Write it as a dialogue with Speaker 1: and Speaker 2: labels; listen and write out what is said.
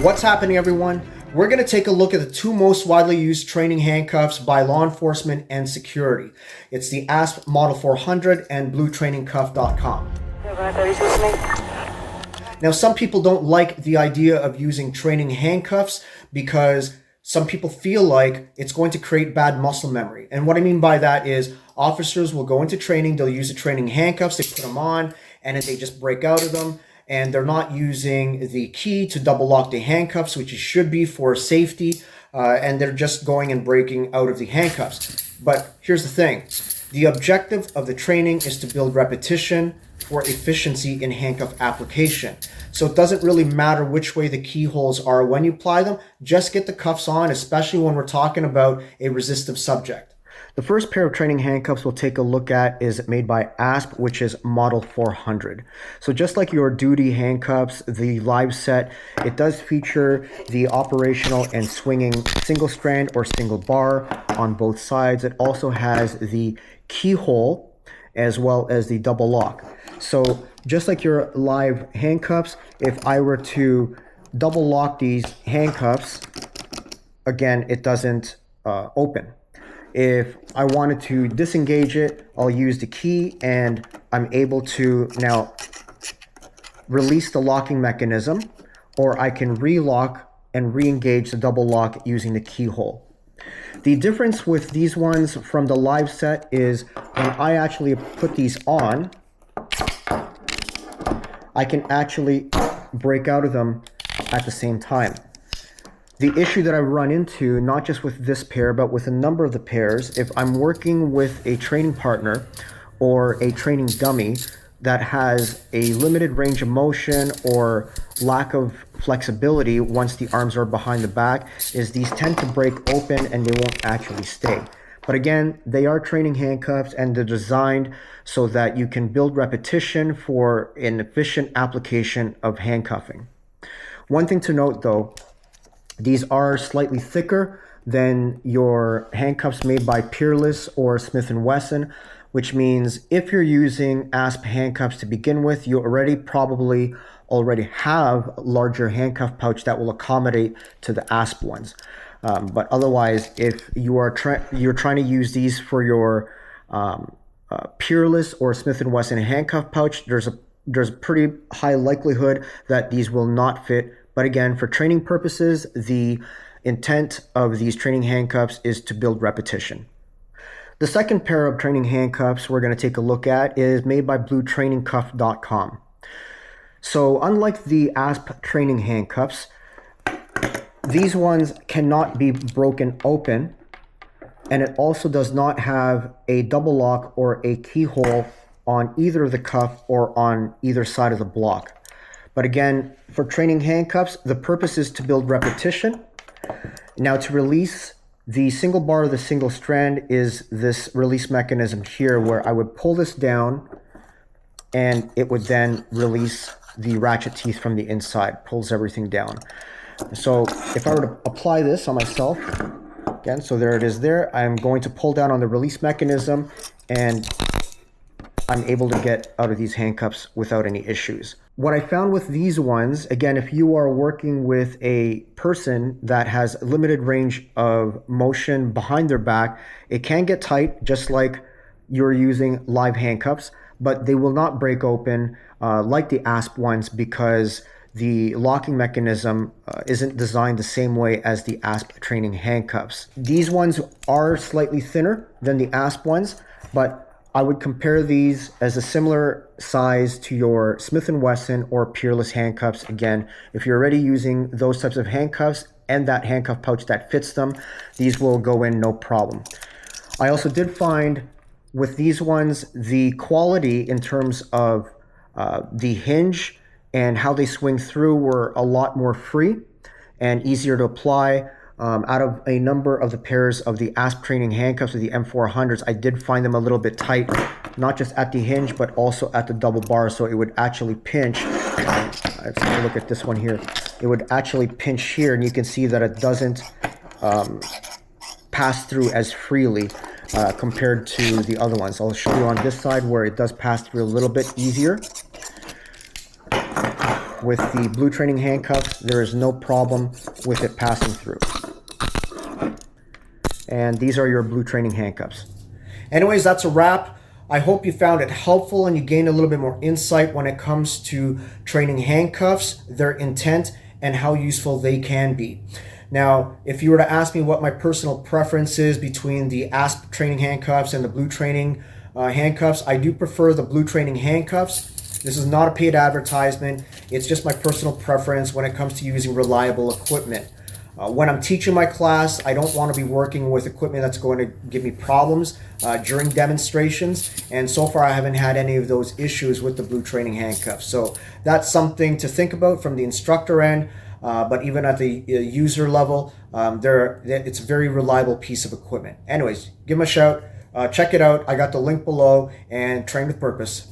Speaker 1: What's happening, everyone? We're going to take a look at the two most widely used training handcuffs by law enforcement and security. It's the ASP Model 400 and BlueTrainingCuff.com. Now, some people don't like the idea of using training handcuffs because some people feel like it's going to create bad muscle memory. And what I mean by that is officers will go into training, they'll use the training handcuffs, they put them on, and then they just break out of them. And they're not using the key to double lock the handcuffs, which it should be for safety, and they're just going and breaking out of the handcuffs. But here's the thing. The objective of the training is to build repetition for efficiency in handcuff application. So it doesn't really matter which way the keyholes are when you apply them, just get the cuffs on, especially when we're talking about a resistive subject. The first pair of training handcuffs we'll take a look at is made by ASP, which is Model 400. So just like your duty handcuffs, the live set, it does feature the operational and swinging single strand or single bar on both sides. It also has the keyhole as well as the double lock. So just like your live handcuffs, if I were to double lock these handcuffs, again, it doesn't open. If I wanted to disengage it, I'll use the key and I'm able to now release the locking mechanism, or I can relock and re-engage the double lock using the keyhole. The difference with these ones from the live set is when I actually put these on, I can actually break out of them at the same time. The issue that I run into, not just with this pair, but with a number of the pairs, if I'm working with a training partner or a training dummy that has a limited range of motion or lack of flexibility once the arms are behind the back, is these tend to break open and they won't actually stay. But again, they are training handcuffs and they're designed so that you can build repetition for an efficient application of handcuffing. One thing to note though, these are slightly thicker than your handcuffs made by Peerless or Smith & Wesson, which means if you're using ASP handcuffs to begin with, you probably already have a larger handcuff pouch that will accommodate to the ASP ones. But otherwise, if you're trying to use these for your Peerless or Smith & Wesson handcuff pouch, there's a pretty high likelihood that these will not fit. But again, for training purposes, the intent of these training handcuffs is to build repetition. The second pair of training handcuffs we're going to take a look at is made by BlueTrainingCuff.com. So unlike the ASP training handcuffs, these ones cannot be broken open, and it also does not have a double lock or a keyhole on either the cuff or on either side of the block. But again, for training handcuffs, the purpose is to build repetition. Now to release the single bar of the single strand is this release mechanism here where I would pull this down and it would then release the ratchet teeth from the inside, pulls everything down. So if I were to apply this on myself, again, so there it is there, I'm going to pull down on the release mechanism and I'm able to get out of these handcuffs without any issues. What I found with these ones, again, if you are working with a person that has limited range of motion behind their back, it can get tight, just like you're using live handcuffs, but they will not break open like the ASP ones because the locking mechanism isn't designed the same way as the ASP training handcuffs. These ones are slightly thinner than the ASP ones, but I would compare these as a similar size to your Smith & Wesson or Peerless handcuffs. Again, if you're already using those types of handcuffs and that handcuff pouch that fits them, these will go in no problem. I also did find with these ones, the quality in terms of the hinge and how they swing through were a lot more free and easier to apply. Out of a number of the pairs of the ASP training handcuffs of the M400s, I did find them a little bit tight, not just at the hinge, but also at the double bar. So it would actually pinch. Let's take a look at this one here. It would actually pinch here, and you can see that it doesn't pass through as freely compared to the other ones. I'll show you on this side where it does pass through a little bit easier. With the blue training handcuffs, there is no problem with it passing through. And these are your blue training handcuffs. Anyways, that's a wrap. I hope you found it helpful and you gained a little bit more insight when it comes to training handcuffs, their intent, and how useful they can be. Now, if you were to ask me what my personal preference is between the ASP training handcuffs and the blue training handcuffs, I do prefer the blue training handcuffs. This is not a paid advertisement. It's just my personal preference when it comes to using reliable equipment. When I'm teaching my class, I don't want to be working with equipment that's going to give me problems during demonstrations. And so far, I haven't had any of those issues with the blue training handcuffs. So that's something to think about from the instructor end. But even at the user level, it's a very reliable piece of equipment. Anyways, give them a shout. Check it out. I got the link below, and train with purpose.